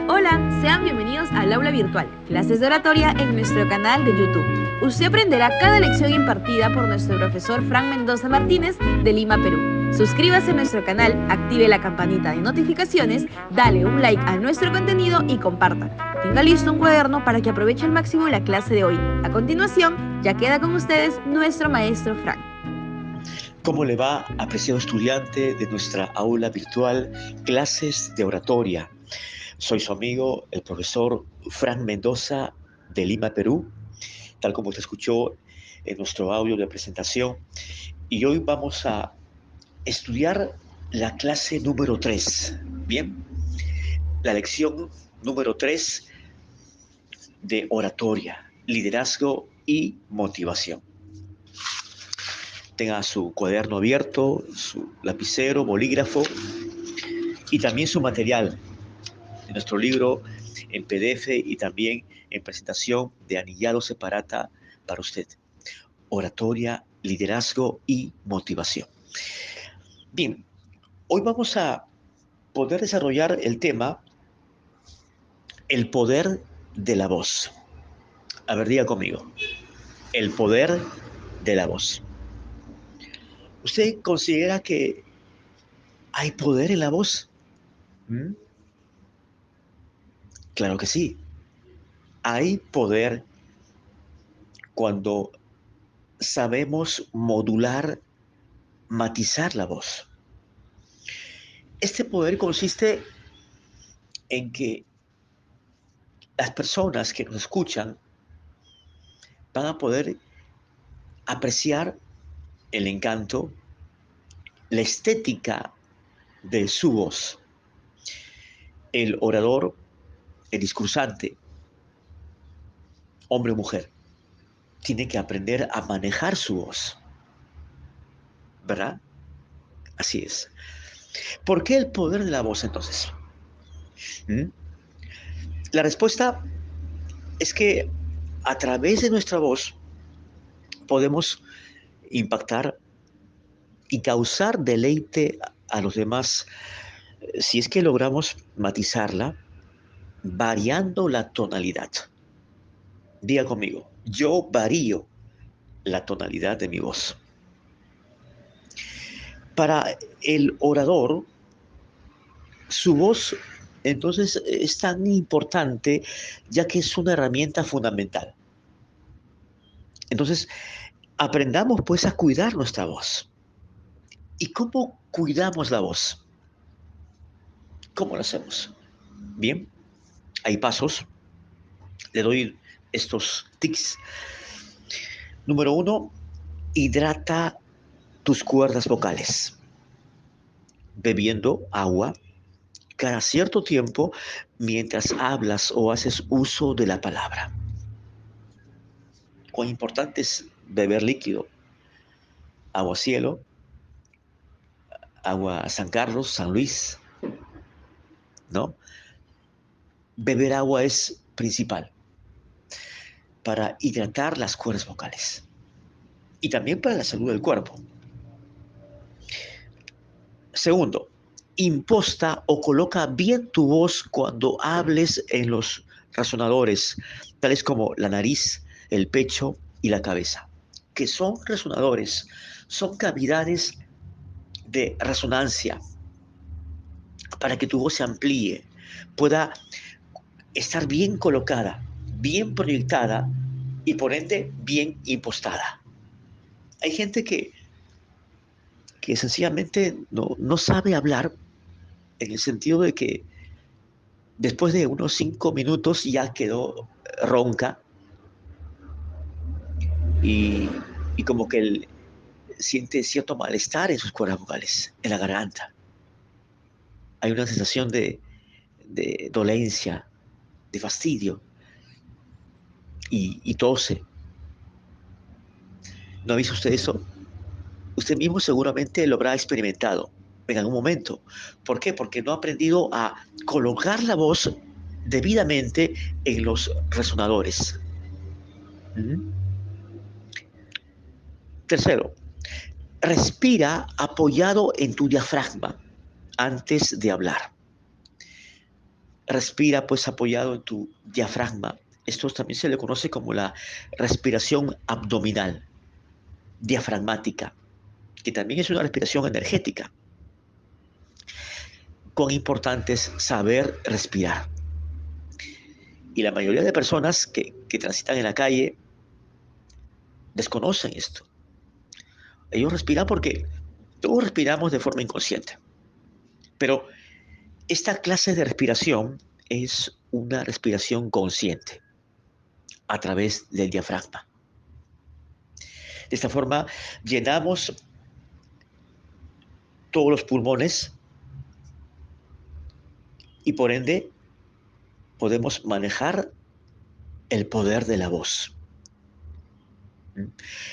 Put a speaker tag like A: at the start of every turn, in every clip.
A: Hola, sean bienvenidos al aula virtual, clases de oratoria en nuestro canal de YouTube. Usted aprenderá cada lección impartida por nuestro profesor Frank Mendoza Martínez de Lima, Perú. Suscríbase a nuestro canal, active la campanita de notificaciones, dale un like a nuestro contenido y comparta. Tenga listo un cuaderno para que aproveche al máximo la clase de hoy. A continuación, ya queda con ustedes nuestro maestro Frank.
B: ¿Cómo le va, apreciado estudiante de nuestra aula virtual, clases de oratoria? Soy su amigo, el profesor Frank Mendoza de Lima, Perú, tal como usted escuchó en nuestro audio de presentación. Y hoy vamos a estudiar la clase número 3. Bien, la lección número 3 de oratoria, liderazgo y motivación. Tenga su cuaderno abierto, su lapicero, bolígrafo y también su material de nuestro libro en PDF y también en presentación de anillado separata para usted. Oratoria, liderazgo y motivación. Bien, hoy vamos a poder desarrollar el tema el poder de la voz. A ver, diga conmigo. El poder de la voz. ¿Usted considera que hay poder en la voz? ¿Mm? Claro que sí. Hay poder cuando sabemos modular, matizar la voz. Este poder consiste en que las personas que nos escuchan van a poder apreciar el encanto, la estética de su voz. El orador, el discursante, hombre o mujer, tiene que aprender a manejar su voz, ¿verdad? Así es. ¿Por qué el poder de la voz entonces? ¿Mm? La respuesta es que a través de nuestra voz podemos impactar y causar deleite a los demás si es que logramos matizarla variando la tonalidad. Diga conmigo, yo varío la tonalidad de mi voz. Para el orador, su voz entonces es tan importante ya que es una herramienta fundamental. Entonces, aprendamos pues a cuidar nuestra voz. ¿Y cómo cuidamos la voz? ¿Cómo lo hacemos? Bien, hay pasos. Le doy estos tips. Número 1, hidrata tus cuerdas vocales, bebiendo agua cada cierto tiempo mientras hablas o haces uso de la palabra. Cuán importante es beber líquido, agua cielo, agua San Carlos, San Luis, ¿no? Beber agua es principal para hidratar las cuerdas vocales y también para la salud del cuerpo. Segundo, imposta o coloca bien tu voz cuando hables en los resonadores, tales como la nariz, el pecho y la cabeza, que son resonadores, son cavidades de resonancia para que tu voz se amplíe, pueda estar bien colocada, bien proyectada y por ende bien impostada. Hay gente que sencillamente no sabe hablar en el sentido de que después de unos 5 minutos ya quedó ronca y, y como que él siente cierto malestar en sus cuerdas vocales, en la garganta. Hay una sensación de dolencia, de fastidio y tose. ¿No ha visto usted eso? Usted mismo seguramente lo habrá experimentado en algún momento. ¿Por qué? Porque no ha aprendido a colocar la voz debidamente en los resonadores. ¿Mm? Tercero, respira apoyado en tu diafragma antes de hablar. respira pues apoyado en tu diafragma. Esto también se le conoce como la respiración abdominal, diafragmática, que también es una respiración energética. Cuán importante es saber respirar. Y la mayoría de personas que transitan en la calle desconocen esto. Ellos respiran porque todos respiramos de forma inconsciente. Pero esta clase de respiración es una respiración consciente a través del diafragma. De esta forma llenamos todos los pulmones y por ende podemos manejar el poder de la voz.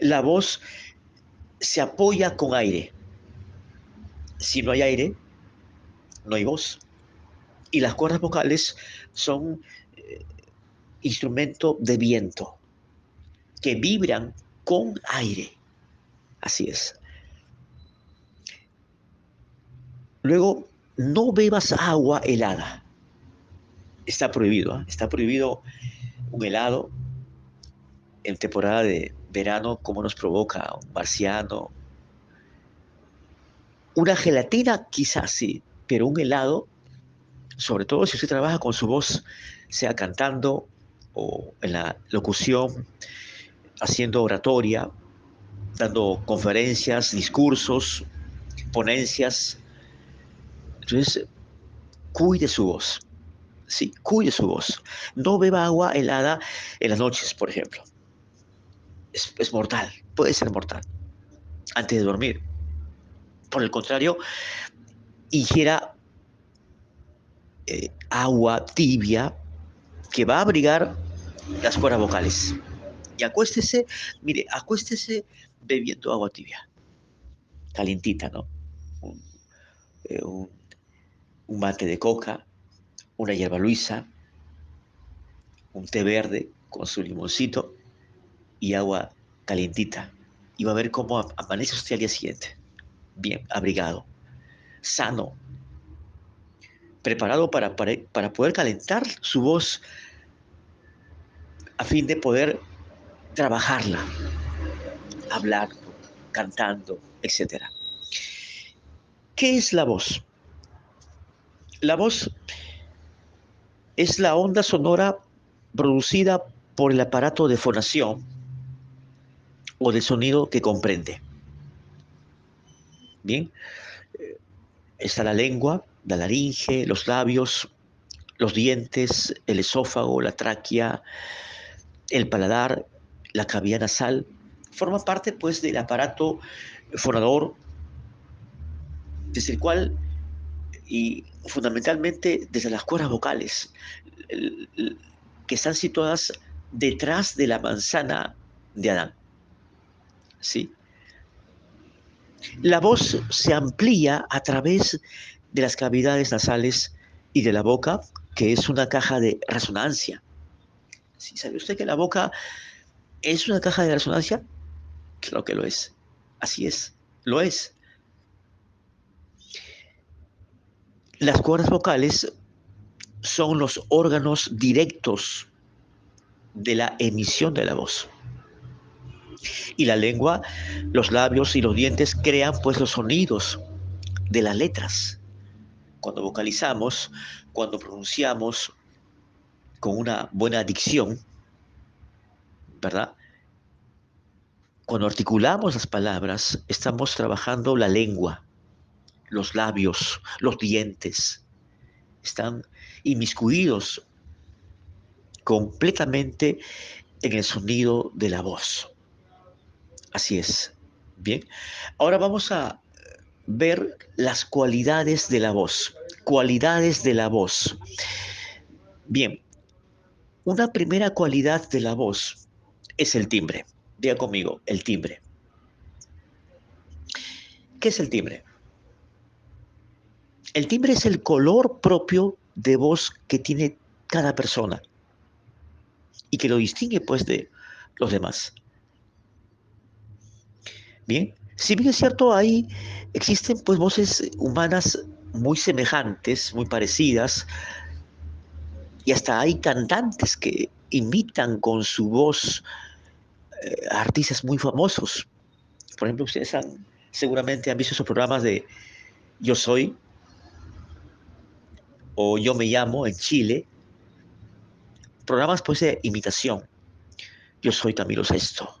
B: La voz se apoya con aire. Si no hay aire, no hay voz. Y las cuerdas vocales son instrumento de viento que vibran con aire. Así es. Luego, no bebas agua helada. Está prohibido, ¿eh? Está prohibido un helado en temporada de verano, como nos provoca un marciano. Una gelatina quizás sí, pero un helado, sobre todo si usted trabaja con su voz, sea cantando o en la locución, haciendo oratoria, dando conferencias, discursos, ponencias. Entonces, cuide su voz, sí, cuide su voz. No beba agua helada en las noches, por ejemplo. Es mortal, puede ser mortal, antes de dormir. Por el contrario, ingiera agua tibia que va a abrigar las cuerdas vocales. Y acuéstese, mire, acuéstese bebiendo agua tibia, calientita, ¿no? Un, eh, un, un mate de coca, una hierba luisa, un té verde con su limoncito y agua calientita. Y va a ver cómo amanece usted al día siguiente. Bien, abrigado, sano, preparado para poder calentar su voz a fin de poder trabajarla, hablando, cantando, etcétera. ¿Qué es la voz? La voz es la onda sonora producida por el aparato de fonación o de sonido que comprende. Bien, está la lengua, la laringe, los labios, los dientes, el esófago, la tráquea, el paladar, la cavidad nasal. Forma parte, pues, del aparato fonador, desde el cual, y fundamentalmente desde las cuerdas vocales, que están situadas detrás de la manzana de Adán. ¿Sí? La voz se amplía a través de las cavidades nasales y de la boca, que es una caja de resonancia. ¿Sí? ¿Sabe usted que la boca es una caja de resonancia? Claro que lo es. Así es, lo es. Las cuerdas vocales son los órganos directos de la emisión de la voz. Y la lengua, los labios y los dientes crean pues los sonidos de las letras. Cuando vocalizamos, cuando pronunciamos con una buena dicción, ¿verdad? Cuando articulamos las palabras, estamos trabajando la lengua, los labios, los dientes. Están inmiscuidos completamente en el sonido de la voz. Así es. Bien. Ahora vamos a ver las cualidades de la voz. Cualidades de la voz. Bien. Una primera cualidad de la voz es el timbre. Diga conmigo, el timbre. ¿Qué es el timbre? El timbre es el color propio de voz que tiene cada persona y que lo distingue pues de los demás. Bien, si bien es cierto, existen pues voces humanas muy semejantes, muy parecidas, Y hasta hay cantantes que imitan con su voz a artistas muy famosos. Por ejemplo, seguramente han visto esos programas de Yo Soy o Yo Me Llamo en Chile, programas pues de imitación. Yo soy Camilo Sesto,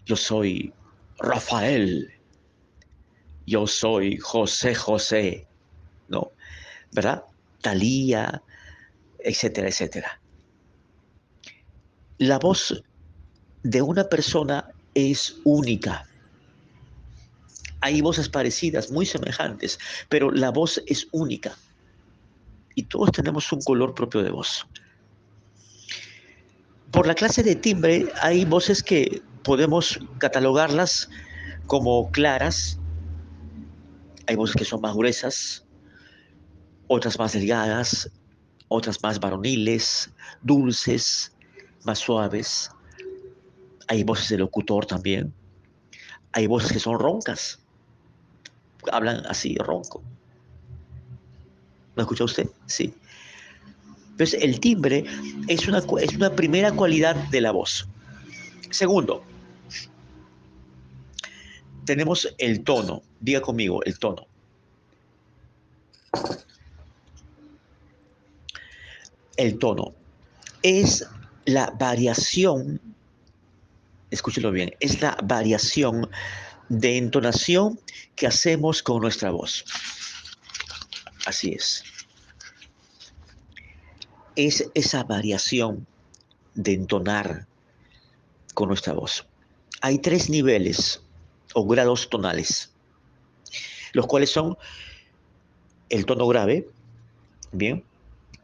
B: yo soy Rafael, yo soy José José, ¿no? ¿Verdad? Talía, etcétera, etcétera. La voz de una persona es única. Hay voces parecidas, muy semejantes, pero la voz es única. Y todos tenemos un color propio de voz. Por la clase de timbre hay voces que podemos catalogarlas como claras, hay voces que son más gruesas, otras más delgadas, otras más varoniles, dulces, más suaves. Hay voces de locutor también. Hay voces que son roncas, hablan así, ronco. ¿Me escucha usted? Sí. Entonces, el timbre es una primera cualidad de la voz. Segundo, tenemos el tono. Diga conmigo, el tono. El tono es la variación, escúchelo bien, es la variación de entonación que hacemos con nuestra voz. Así es. Es esa variación de entonar con nuestra voz. Hay 3 niveles o grados tonales, los cuales son el tono grave, bien,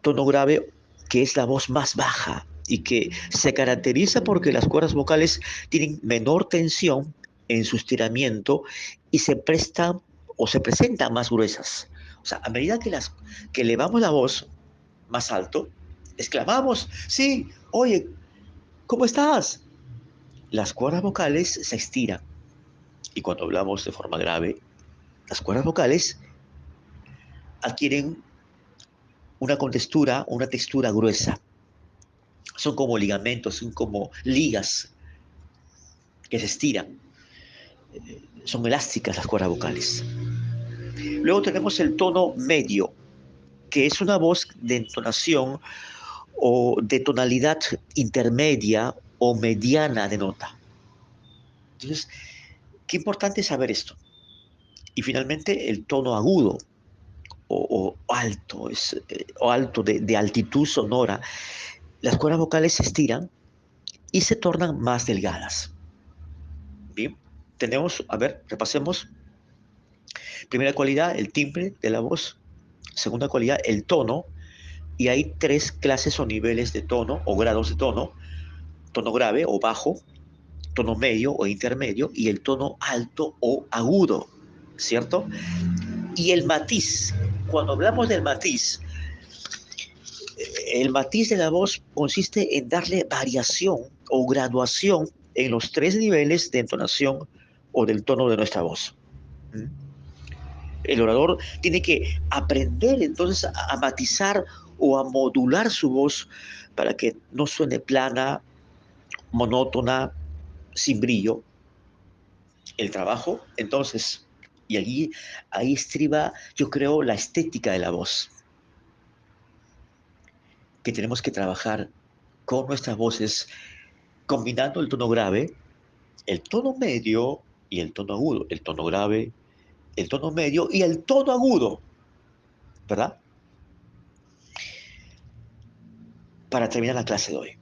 B: tono grave que es la voz más baja y que se caracteriza porque las cuerdas vocales tienen menor tensión en su estiramiento y se prestan o se presentan más gruesas. O sea, a medida que elevamos la voz más alto, exclamamos, sí, oye, ¿cómo estás? Las cuerdas vocales se estiran y cuando hablamos de forma grave, las cuerdas vocales adquieren una textura gruesa. Son como ligamentos, son como ligas que se estiran. Son elásticas las cuerdas vocales. Luego tenemos el tono medio, que es una voz de entonación o de tonalidad intermedia o mediana de nota. Entonces, qué importante saber esto. Y finalmente el tono agudo o alto, o alto de altitud sonora. Las cuerdas vocales se estiran y se tornan más delgadas. Bien, tenemos, a ver, repasemos. Primera cualidad, el timbre de la voz. Segunda cualidad, el tono. Y hay 3 clases o niveles de tono o grados de tono. Tono grave o bajo, tono medio o intermedio y el tono alto o agudo, ¿cierto? Y el matiz, cuando hablamos del matiz, el matiz de la voz consiste en darle variación o graduación en los 3 niveles de entonación o del tono de nuestra voz. El orador tiene que aprender entonces a matizar o a modular su voz para que no suene plana, monótona, sin brillo. El trabajo, entonces, y ahí estriba, yo creo, la estética de la voz, que tenemos que trabajar con nuestras voces, combinando el tono grave, el tono medio y el tono agudo, el tono grave, el tono medio y el tono agudo, ¿verdad? Para terminar la clase de hoy,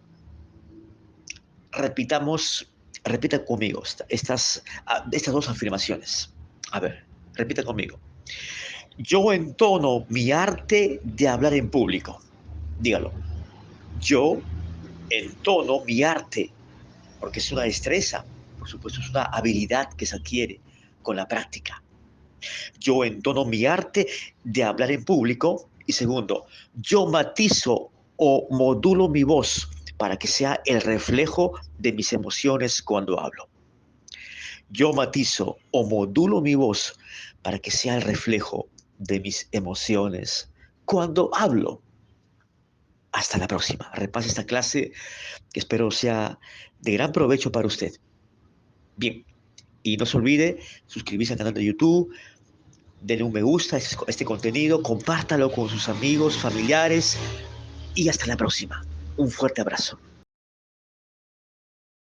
B: repita conmigo estas 2 afirmaciones. A ver, repita conmigo. Yo entono mi arte de hablar en público. Dígalo. Yo entono mi arte, porque es una destreza, por supuesto, es una habilidad que se adquiere con la práctica. Yo entono mi arte de hablar en público. Y segundo, yo matizo o modulo mi voz para que sea el reflejo de mis emociones cuando hablo. Yo matizo o modulo mi voz para que sea el reflejo de mis emociones cuando hablo. Hasta la próxima. Repase esta clase que espero sea de gran provecho para usted. Bien, y no se olvide suscribirse al canal de YouTube, denle un me gusta a este contenido, compártalo con sus amigos, familiares y hasta la próxima. Un fuerte abrazo.